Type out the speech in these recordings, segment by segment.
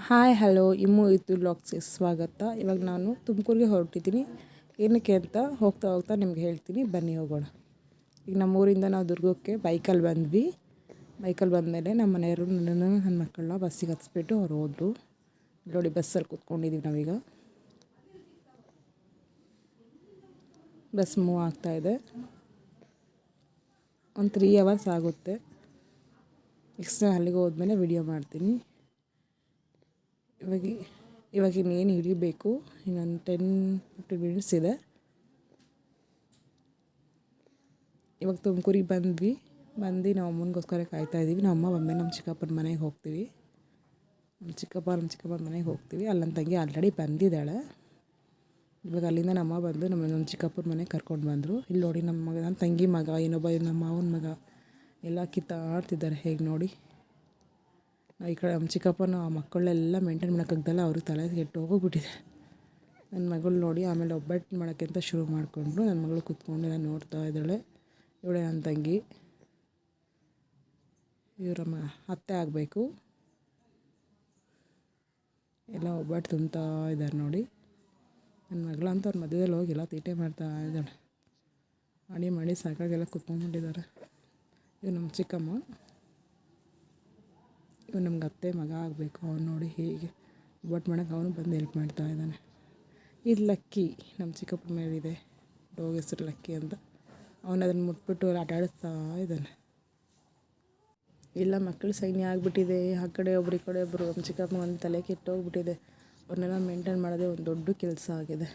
Hi hello ಇಮ್ಮು ಇದು ವ್ಲಾಗ್ಸ್ಗೆ ಸ್ವಾಗತ. ಇವಾಗ ನಾನು ತುಮಕೂರಿಗೆ ಹೊರಟಿದ್ದೀನಿ. ಏನಕ್ಕೆ ಅಂತ ಹೋಗ್ತಾ ಹೋಗ್ತಾ ನಿಮ್ಗೆ ಹೇಳ್ತೀನಿ, ಬನ್ನಿ ಹೋಗೋಣ. ಈಗ ನಮ್ಮೂರಿಂದ ನಾವು ದುರ್ಗಕ್ಕೆ ಬೈಕಲ್ಲಿ ಬಂದ್ವಿ. ಬೈಕಲ್ಲಿ ಬಂದಮೇಲೆ ನಮ್ಮ ಮನೆಯವರು ನನ್ನ ಮಕ್ಕಳನ್ನ ಬಸ್ಸಿಗೆ ಹತ್ಸ್ಬಿಟ್ಟು ಅವ್ರು ಹೋದರು. ನೋಡಿ ಬಸ್ಸಲ್ಲಿ ಕೂತ್ಕೊಂಡಿದ್ದೀವಿ ನಾವೀಗ. ಬಸ್ ಮೂವ್ ಆಗ್ತಾಯಿದೆ. ಒಂದು 3 hours ಆಗುತ್ತೆ. ನೆಕ್ಸ್ಟ್ ಅಲ್ಲಿಗೆ ಹೋದ್ಮೇಲೆ ವಿಡಿಯೋ ಮಾಡ್ತೀನಿ. ಇವಾಗ ಇನ್ನೇನು ಹಿಡಿಬೇಕು, ಇನ್ನೊಂದು 10-15 ಮಿನಿಟ್ಸ್ ಇದೆ. ಇವಾಗ ತುಮಕೂರಿಗೆ ಬಂದು ನಾವು ಅಮ್ಮನಿಗೋಸ್ಕರ ಕಾಯ್ತಾಯಿದ್ದೀವಿ. ನಮ್ಮ ಅಮ್ಮ ಬಂದಮೇಲೆ ನಮ್ಮ ಚಿಕ್ಕಪ್ಪನ ಮನೆಗೆ ಹೋಗ್ತೀವಿ. ನಮ್ಮ ಚಿಕ್ಕಪ್ಪನ ಮನೆಗೆ ಹೋಗ್ತೀವಿ. ಅಲ್ಲಿ ನನ್ನ ತಂಗಿ ಆಲ್ರೆಡಿ ಬಂದಿದ್ದಾಳೆ. ಇವಾಗ ಅಲ್ಲಿಂದ ನಮ್ಮ ಬಂದು ನಮ್ಮ ಚಿಕ್ಕಪ್ಪನ ಮನೆಗೆ ಕರ್ಕೊಂಡು ಬಂದರು. ಇಲ್ಲಿ ನೋಡಿ ನನ್ನ ತಂಗಿ ಮಗ, ಇನ್ನೊಬ್ಬ ನಮ್ಮ ಮಾವನ ಮಗ ಎಲ್ಲ ಕಿತ್ತಾಡ್ತಿದ್ದಾರೆ. ಹೇಗೆ ನೋಡಿ, ಈ ಕಡೆ ನಮ್ಮ ಚಿಕ್ಕಪ್ಪನ ಮಕ್ಕಳೆಲ್ಲ ಮೇಂಟೈನ್ ಮಾಡೋಕ್ಕಾಗ್ದಲ್ಲ, ಅವ್ರಿಗೆ ತಲೆ ಕೆಟ್ಟು ಹೋಗ್ಬಿಟ್ಟಿದೆ. ನನ್ನ ಮಗಳು ನೋಡಿ ಆಮೇಲೆ ಒಬ್ಬಟ್ಟು ಮಾಡೋಕ್ಕೆ ಅಂತ ಶುರು ಮಾಡಿಕೊಂಡ್ರು. ನನ್ನ ಮಗಳು ಕೂತ್ಕೊಂಡು ನಾನು ನೋಡ್ತಾ ಇದ್ದಾಳೆ. ಇವಳೆ ನನ್ನ ತಂಗಿ, ಇವರಮ್ಮ ಅತ್ತೆ ಆಗಬೇಕು. ಎಲ್ಲ ಒಬ್ಬಟ್ಟು ತುಂಬ್ತಾ ಇದ್ದಾರೆ ನೋಡಿ. ನನ್ನ ಮಗಳಂತ ಅವ್ರ ಮಧ್ಯದಲ್ಲಿ ಹೋಗಿಲ್ಲ, ತೀಟೆ ಮಾಡ್ತಾ ಇದ್ದಾಳೆ. ಮಾಡಿ ಸಾಕಾಗೆಲ್ಲ ಕೂತ್ಕೊಂಡ್ಬಿಟ್ಟಿದ್ದಾರೆ. ಇವು ನಮ್ಮ ಚಿಕ್ಕಮ್ಮ, ಇವು ನಮ್ಗೆ ಅತ್ತೆ ಮಗ ಆಗಬೇಕು. ಅವ್ನು ನೋಡಿ ಹೀಗೆ ಒಬ್ಬಟ್ಟು ಮಾಡೋಕ್ಕೆ ಅವನು ಬಂದು ಹೆಲ್ಪ್ ಮಾಡ್ತಾ ಇದ್ದಾನೆ. ಇದು ಲಕ್ಕಿ, ನಮ್ಮ ಚಿಕ್ಕಪ್ಪನ ಮೇಲಿದೆ ಡೋಗ್ ಹೆಸರು ಲಕ್ಕಿ ಅಂತ. ಅವನು ಅದನ್ನು ಮುಟ್ಬಿಟ್ಟು ಆಟ ಆಡಿಸ್ತಾ ಇದ್ದಾನೆ. ಎಲ್ಲ ಮಕ್ಕಳು ಸೈನ್ಯ ಆಗಿಬಿಟ್ಟಿದೆ. ಆ ಕಡೆ ಒಬ್ರು ಈ ಕಡೆ ಒಬ್ಬರು. ನಮ್ಮ ಚಿಕ್ಕಪ್ಪ ಒಂದು ತಲೆ ಕೆಟ್ಟೋಗ್ಬಿಟ್ಟಿದೆ. ಅವ್ರನ್ನೆಲ್ಲ ಮೇಂಟೈನ್ ಮಾಡೋದೇ ಒಂದು ದೊಡ್ಡ ಕೆಲಸ ಆಗಿದೆ.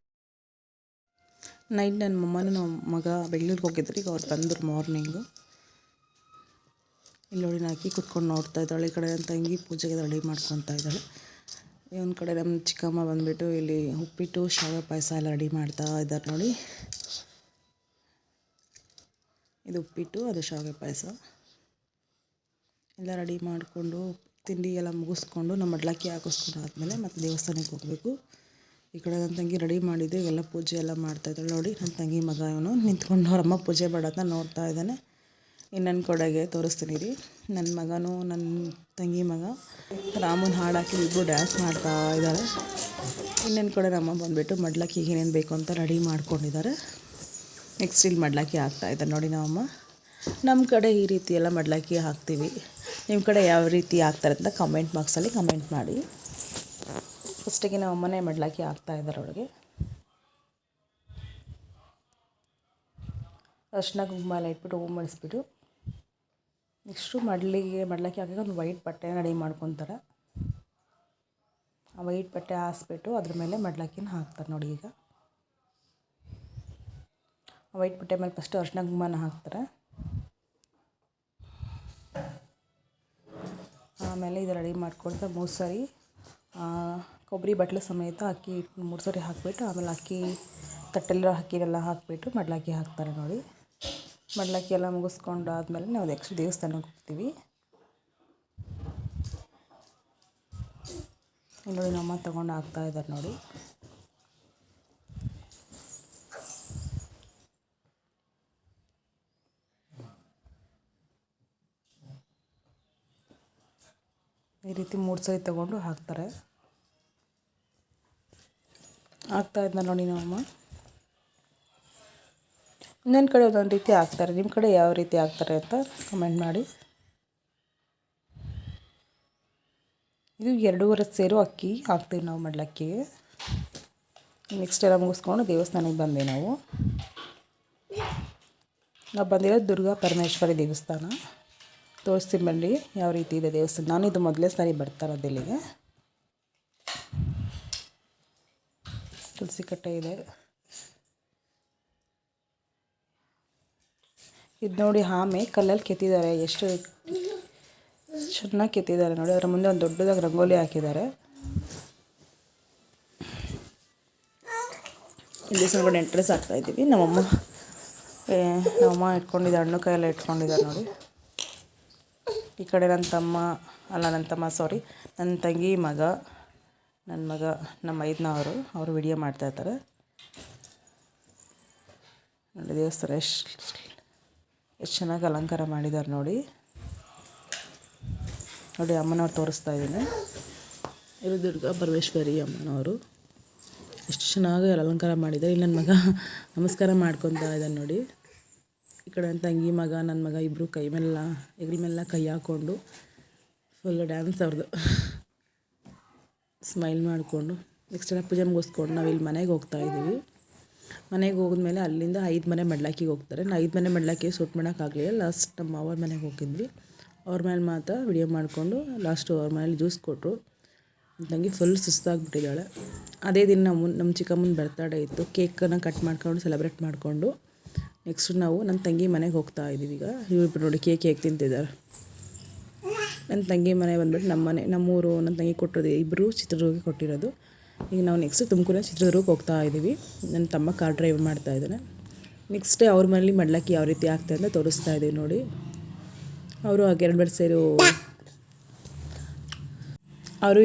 ನೈಟ್ ನನ್ನ ಮಮ್ಮನೂ ನಮ್ಮ ಮಗ ಬೆಂಗಳೂರಿಗೆ ಹೋಗಿದ್ರು. ಈಗ ಅವ್ರು ಬಂದರು ಮಾರ್ನಿಂಗು. ಇಲ್ಲಿ ನೋಡಿ ನಾಕಿ ಕುತ್ಕೊಂಡು ನೋಡ್ತಾ ಇದ್ದಾಳೆ. ಈ ಕಡೆ ನನ್ನ ತಂಗಿ ಪೂಜೆಗೆ ರೆಡಿ ಮಾಡ್ಕೊತಾ ಇದ್ದಾಳೆ. ಒಂದು ಕಡೆ ನಮ್ಮ ಚಿಕ್ಕಮ್ಮ ಬಂದುಬಿಟ್ಟು ಇಲ್ಲಿ ಉಪ್ಪಿಟ್ಟು ಶಾವಿಗೆ ಪಾಯಸ ಎಲ್ಲ ರೆಡಿ ಮಾಡ್ತಾ ಇದ್ದಾರೆ ನೋಡಿ. ಇದು ಉಪ್ಪಿಟ್ಟು, ಅದು ಶಾವಿಗೆ ಪಾಯಸ ಎಲ್ಲ ರೆಡಿ ಮಾಡಿಕೊಂಡು ತಿಂಡಿ ಎಲ್ಲ ಮುಗಿಸ್ಕೊಂಡು ನಮ್ಮ ಮಡ್ಲಕ್ಕಿ ಹಾಕಿಸ್ಕೊಂಡು ಆದಮೇಲೆ ಮತ್ತೆ ದೇವಸ್ಥಾನಕ್ಕೆ ಹೋಗಬೇಕು. ಈ ಕಡೆ ನನ್ನ ತಂಗಿ ರೆಡಿ ಮಾಡಿದ್ದೆ, ಎಲ್ಲ ಪೂಜೆ ಎಲ್ಲ ಮಾಡ್ತಾಯಿದ್ದಾಳೆ ನೋಡಿ. ನನ್ನ ತಂಗಿ ಮಗ ಇವನು ನಿಂತ್ಕೊಂಡು ಅವರಮ್ಮ ಪೂಜೆ ಮಾಡೋದನ್ನ ನೋಡ್ತಾ ಇದ್ದಾನೆ. ಇನ್ನೊಂದು ಕಡೆಗೆ ತೋರಿಸ್ತೀನಿ ರೀ. ನನ್ನ ಮಗನೂ ನನ್ನ ತಂಗಿ ಮಗ ರಾಮನ ಹಾಡು ಹಾಕಿ ಇಬ್ಬರು ಡ್ಯಾನ್ಸ್ ಮಾಡ್ತಾ ಇದ್ದಾರೆ. ಇನ್ನೊಂದು ಕಡೆ ನಮ್ಮ ಬಂದುಬಿಟ್ಟು ಮಡ್ಲಕ್ಕಿಗೆ ಏನೇನು ಬೇಕು ಅಂತ ರೆಡಿ ಮಾಡ್ಕೊಂಡಿದ್ದಾರೆ. ನೆಕ್ಸ್ಟ್ ಇಲ್ಲಿ ಮಡ್ಲಕ್ಕಿ ಹಾಕ್ತಾಯಿದ್ದಾರೆ ನೋಡಿ ನಮ್ಮಮ್ಮ. ನಮ್ಮ ಕಡೆ ಈ ರೀತಿ ಎಲ್ಲ ಮಡ್ಲಕ್ಕಿ ಹಾಕ್ತೀವಿ. ನಿಮ್ಮ ಕಡೆ ಯಾವ ರೀತಿ ಹಾಕ್ತಾರೆ ಅಂತ ಕಮೆಂಟ್ ಬಾಕ್ಸಲ್ಲಿ ಕಮೆಂಟ್ ಮಾಡಿ. ಫಸ್ಟಿಗೆ ನಮ್ಮ ಅಮ್ಮನೇ ಮಡ್ಲಕ್ಕಿ ಹಾಕ್ತಾಯಿದ್ದಾರೆ ಒಳಗೆ. ಅರ್ಶಿನ ಕುಂಕುಮ ಎಲ್ಲ ಇಟ್ಬಿಟ್ಟು ಹೂ ಮಾಡಿಸ್ಬಿಟ್ಟು ನೆಕ್ಸ್ಟು ಮಡ್ಲಕ್ಕಿ ಹಾಕಿ ಒಂದು ವೈಟ್ ಬಟ್ಟೆ ರೆಡಿ ಮಾಡ್ಕೊತಾರೆ. ಆ ವೈಟ್ ಬಟ್ಟೆ ಹಾಸ್ಬಿಟ್ಟು ಅದ್ರ ಮೇಲೆ ಮಡ್ಲಕ್ಕಿನ ಹಾಕ್ತಾರೆ ನೋಡಿ. ಈಗ ಆ ವೈಟ್ ಬಟ್ಟೆ ಮೇಲೆ ಫಸ್ಟು ಅರ್ಶಿನ ಕುಂಕುಮನ ಹಾಕ್ತಾರೆ. ಆಮೇಲೆ ಇದು ರೆಡಿ ಮಾಡ್ಕೊಳ್ತಾ 3 ಸರಿ ಕೊಬ್ಬರಿ ಬಟ್ಲು ಸಮೇತ ಅಕ್ಕಿ 3 ಸರಿ ಹಾಕಿಬಿಟ್ಟು ಆಮೇಲೆ ಅಕ್ಕಿ ತಟ್ಟೆಲ್ಲ ಅಕ್ಕಿನೆಲ್ಲ ಹಾಕಿಬಿಟ್ಟು ಮಡ್ಲಕ್ಕಿ ಹಾಕ್ತಾರೆ ನೋಡಿ. ಮಡ್ಲಕ್ಕಿ ಎಲ್ಲ ಮುಗಿಸ್ಕೊಂಡು ಆದಮೇಲೆ ನಾವು ನೆಕ್ಸ್ಟ್ ದೇವಸ್ಥಾನಕ್ಕೆ ಹೋಗ್ತೀವಿ. ನೋಡಿ ನಮ್ಮ ತೊಗೊಂಡು ಹಾಕ್ತಾ ಇದ್ದಾರೆ ನೋಡಿ. ಈ ರೀತಿ 3 ಸರಿ ತೊಗೊಂಡು ಹಾಕ್ತಾರೆ. ಹಾಕ್ತಾ ಇದ್ದ ನೋಡಿ ನಮ್ಮಮ್ಮ. ಇನ್ನೊಂದು ಕಡೆ ಒಂದೊಂದು ರೀತಿ ಹಾಕ್ತಾರೆ. ನಿಮ್ಮ ಕಡೆ ಯಾವ ರೀತಿ ಹಾಕ್ತಾರೆ ಅಂತ ಕಮೆಂಟ್ ಮಾಡಿ. ಇದು 2.5 ಸೇರು ಅಕ್ಕಿ ಹಾಕ್ತೀವಿ ನಾವು ಮಡ್ಲಕ್ಕಿಗೆ. ನೆಕ್ಸ್ಟ್ ಎಲ್ಲ ಮುಗಿಸ್ಕೊಂಡು ದೇವಸ್ಥಾನಕ್ಕೆ ಬಂದ್ವಿ ನಾವು ಬಂದಿರೋದು ದುರ್ಗಾ ಪರಮೇಶ್ವರಿ ದೇವಸ್ಥಾನ. ತೋರಿಸ್ತೀನಿ ಬನ್ನಿ ಯಾವ ರೀತಿ ಇದೆ ದೇವಸ್ಥಾನ. ನಾನು ಇದು ಮೊದಲೇ ಸಾರಿ ಬರ್ತಾ ಇರೋದು ಇಲ್ಲಿಗೆ. ತುಳಸಿ ಕಟ್ಟೆ ಇದೆ. ಇದು ನೋಡಿ ಆಮೆ ಕಲ್ಲಲ್ಲಿ ಕೆತ್ತಿದ್ದಾರೆ. ಎಷ್ಟು ಚೆನ್ನಾಗಿ ಕೆತ್ತಿದ್ದಾರೆ ನೋಡಿ. ಅದರ ಮುಂದೆ ಒಂದು ದೊಡ್ಡದಾಗಿ ರಂಗೋಲಿ ಹಾಕಿದ್ದಾರೆ. ಇಲ್ಲಿ ಸ್ವಲ್ಪ ಎಂಟ್ರೆನ್ಸ್ ಆಗ್ತಾಯಿದ್ದೀವಿ. ನಮ್ಮಮ್ಮ ಇಟ್ಕೊಂಡಿದ್ದಾರೆ, ಹಣ್ಣು ಕೈಯೆಲ್ಲ ಇಟ್ಕೊಂಡಿದ್ದಾರೆ ನೋಡಿ. ಈ ಕಡೆ ನನ್ನ ತಂಗಿ ಮಗ, ನಮ್ಮ ಮೈದ್ನವರು ಅವರು ವಿಡಿಯೋ ಮಾಡ್ತಾಯಿರ್ತಾರೆ ನೋಡಿ. ದೇವಸ್ಥಾನ ಎಷ್ಟು ಚೆನ್ನಾಗಿ ಅಲಂಕಾರ ಮಾಡಿದ್ದಾರೆ ನೋಡಿ. ಅಮ್ಮನವ್ರು ತೋರಿಸ್ತಾ ಇದ್ದೀನಿ. ಇವರು ದುರ್ಗಾ ಪರಮೇಶ್ವರಿ ಅಮ್ಮನವರು. ಎಷ್ಟು ಚೆನ್ನಾಗಿ ಅಲಂಕಾರ ಮಾಡಿದ್ದಾರೆ. ಇಲ್ಲಿ ನನ್ನ ಮಗ ನಮಸ್ಕಾರ ಮಾಡ್ಕೊತಾ ಇದ್ದಾನೆ ನೋಡಿ. ಈ ಕಡೆ ನನ್ನ ತಂಗಿ ಮಗ ನನ್ನ ಮಗ ಇಬ್ಬರು ಕೈ ಮೇಲೆಲ್ಲ ಹೆಗಲ ಮೇಲೆಲ್ಲ ಕೈ ಹಾಕ್ಕೊಂಡು ಫುಲ್ ಡ್ಯಾನ್ಸ್ ಅವ್ರದ್ದು ಸ್ಮೈಲ್ ಮಾಡಿಕೊಂಡು ನೆಕ್ಸ್ಟ್ ಎಲ್ಲ ಪೂಜೆ ಮುಗಿಸ್ಕೊಂಡು ನಾವು ಇಲ್ಲಿ ಮನೆಗೆ ಹೋಗ್ತಾಯಿದ್ದೀವಿ. ಮನೆಗೆ ಹೋಗಿದ್ಮೇಲೆ ಅಲ್ಲಿಂದ 5 ಮನೆ ಮಡ್ಲಾಕಿಗೆ ಹೋಗ್ತಾರೆ. ನಾವು 5 ಮನೆ ಮಡ್ಲಾಕಿಗೆ ಶೂಟ್ ಮಾಡೋಕ್ಕಾಗಲಿಲ್ಲ. ಲಾಸ್ಟ್ ನಮ್ಮ ಮಾವನ ಮನೆಗೆ ಹೋಗಿದ್ವಿ. ಅವ್ರ ಮೇಲೆ ಮಾತ್ರ ವಿಡಿಯೋ ಮಾಡಿಕೊಂಡು ಲಾಸ್ಟು ಅವ್ರ ಮನೇಲಿ ಜ್ಯೂಸ್ ಕೊಟ್ಟರು. ತಂಗಿ ಫುಲ್ ಸುಸ್ತಾಗಿಬಿಟ್ಟಿದ್ದಾಳೆ. ಅದೇ ದಿನ ನಮ್ಮ ಚಿಕ್ಕಮ್ಮನ ಬರ್ತಡೇ ಇತ್ತು. ಕೇಕನ್ನು ಕಟ್ ಮಾಡ್ಕೊಂಡು ಸೆಲೆಬ್ರೇಟ್ ಮಾಡಿಕೊಂಡು ನೆಕ್ಸ್ಟ್ ನಾವು ನನ್ನ ತಂಗಿ ಮನೆಗೆ ಹೋಗ್ತಾ ಇದ್ದೀವಿ. ಈಗ ಇವ್ರಿಬ್ರು ನೋಡಿ ಕೇಕ್ ತಿಂತಿದ್ದಾರೆ. ನನ್ನ ತಂಗಿ ಮನೆ ಬಂದ್ಬಿಟ್ಟು ನಮ್ಮೂರು. ನನ್ನ ತಂಗಿ ಕೊಟ್ಟಿರೋದು ಇಬ್ಬರು ಚಿತ್ರದುರ್ಗಕ್ಕೆ ಕೊಟ್ಟಿರೋದು. ಈಗ ನಾವು ನೆಕ್ಸ್ಟ್ ತುಮಕೂರಲ್ಲಿ ಚಿತ್ರದುರ್ಗಕ್ಕೆ ಹೋಗ್ತಾ ಇದ್ದೀವಿ. ನನ್ನ ತಮ್ಮ ಕಾರ್ ಡ್ರೈವ್ ಮಾಡ್ತಾ ಇದ್ದಾನೆ. ನೆಕ್ಸ್ಟ್ ಅವ್ರ ಮನೇಲಿ ಮಡ್ಲಕ್ಕಿ ಯಾವ ರೀತಿ ಆಗ್ತದೆ ಅಂತ ತೋರಿಸ್ತಾ ಇದ್ದೀವಿ ನೋಡಿ. ಅವರು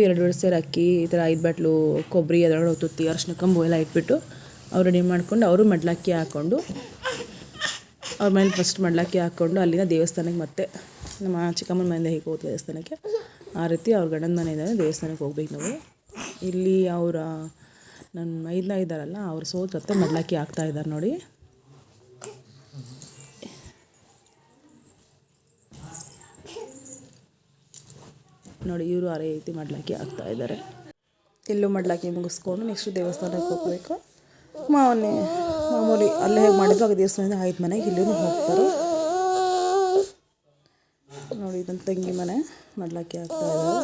2 ಸೇರು ಅಕ್ಕಿ ಈ ಥರ 5 ಬಾಟ್ಲು ಕೊಬ್ಬರಿ ಅದರೊಳಗೆ ತುತ್ತಿ ಅರಶಿನ ಕಂಬು ಎಲ್ಲ ಇಟ್ಬಿಟ್ಟು ಅವ್ರು ರೆಡಿ ಮಾಡ್ಕೊಂಡು ಅವರು ಮಡ್ಲಕ್ಕಿ ಹಾಕ್ಕೊಂಡು ಅವ್ರ ಮನೇಲಿ ಫಸ್ಟ್ ಮಡ್ಲಕ್ಕಿ ಹಾಕ್ಕೊಂಡು ಅಲ್ಲಿಂದ ದೇವಸ್ಥಾನಕ್ಕೆ ಮತ್ತೆ ನಮ್ಮ ಚಿಕ್ಕಮ್ಮನ ಮನೆಯಿಂದ ಹೇಗೆ ಹೋಗ್ತೀವಿ ದೇವಸ್ಥಾನಕ್ಕೆ ಆ ರೀತಿ ಅವ್ರ ಗಂಡನ ಮನೆಯಿಂದ ದೇವಸ್ಥಾನಕ್ಕೆ ಹೋಗ್ಬೇಕು ನಾವು. ಇಲ್ಲಿ ನನ್ನ ಮೈದ್ನ ಇದ್ದಾರಲ್ಲ ಅವ್ರು ಸೋತ್ರತ್ತೆ ಮಡ್ಲಕ್ಕಿ ಹಾಕ್ತಾ ಇದ್ದಾರೆ ನೋಡಿ. ನೋಡಿ ಇವರು ಆ ರೀತಿ ಮಡ್ಲಕ್ಕಿ ಹಾಕ್ತಾ ಇದ್ದಾರೆ. ಇಲ್ಲೂ ಮಡ್ಲಕ್ಕಿ ಮುಗಿಸ್ಕೊಂಡು ನೆಕ್ಸ್ಟ್ ದೇವಸ್ಥಾನಕ್ಕೆ ಹೋಗಬೇಕು. ಮಾಮೂಲಿ ಅಲ್ಲೇ ಹೇಗೆ ಮಾಡಿದ್ರು ಆಗ ದೇವಸ್ಥಾನದಿಂದ 5 ಮನೆಗೆ ಇಲ್ಲೂ ಹೋಗ್ತಾರೆ ನೋಡಿ. ಇದನ್ನು ತಂಗಿ ಮನೆ ಮಡ್ಲಕ್ಕಿ ಹಾಕ್ತಾ ಇದ್ದಾರೆ.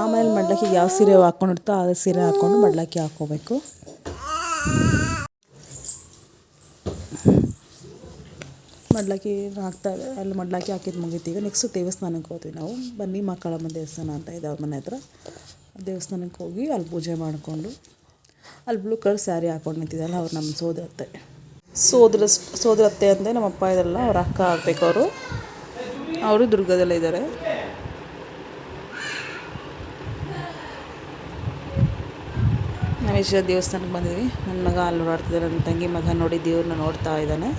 ಆಮೇಲೆ ಮಡ್ಲಕ್ಕಿಗೆ ಯಾವ ಸೀರೆ ಹಾಕ್ಕೊಂಡಿರ್ತೋ ಆ ಸೀರೆ ಹಾಕ್ಕೊಂಡು ಮಡ್ಲಕ್ಕಿ ಹಾಕ್ಕೋಬೇಕು. ಮಡ್ಲಕ್ಕಿ ಹಾಕ್ತಾರೆ. ಅಲ್ಲಿ ಮಡ್ಲಕ್ಕಿ ಹಾಕಿದ್ದು ಮುಗಿತೀವಿ. ನೆಕ್ಸ್ಟ್ ದೇವಸ್ಥಾನಕ್ಕೆ ಹೋಗ್ತೀವಿ ನಾವು. ಬನ್ನಿ ಮಕ್ಕಳಮ್ಮ ದೇವಸ್ಥಾನ ಅಂತ ಇದೆ ಅವ್ರ ಮನೆ ಹತ್ರ. ದೇವಸ್ಥಾನಕ್ಕೆ ಹೋಗಿ ಅಲ್ಲಿ ಪೂಜೆ ಮಾಡಿಕೊಂಡು ಅಲ್ಲಿ ಬ್ಲೂ ಕಲರ್ ಸ್ಯಾರಿ ಹಾಕ್ಕೊಂಡು ನಿಂತಿದ್ದಲ್ಲ ಅವ್ರು ನಮ್ಮ ಸೋದರತ್ತೆ ಅಂದರೆ ನಮ್ಮ ಅಪ್ಪ ಇದಲ್ಲ ಅವ್ರ ಅಕ್ಕ ಆಗಬೇಕು. ಅವರು ದುರ್ಗದಲ್ಲೇ ಇದ್ದಾರೆ. ನಾವು ದೇವಸ್ಥಾನಕ್ಕೆ ಬಂದಿದ್ವಿ. ನನ್ನ ಮಗ ಅಲ್ಲಿ ಓಡಾಡ್ತಿದ್ದಾರೆ. ನನ್ನ ತಂಗಿ ಮಗ ನೋಡಿ ದೇವ್ರನ್ನ ನೋಡ್ತಾ ಇದ್ದಾನೆ.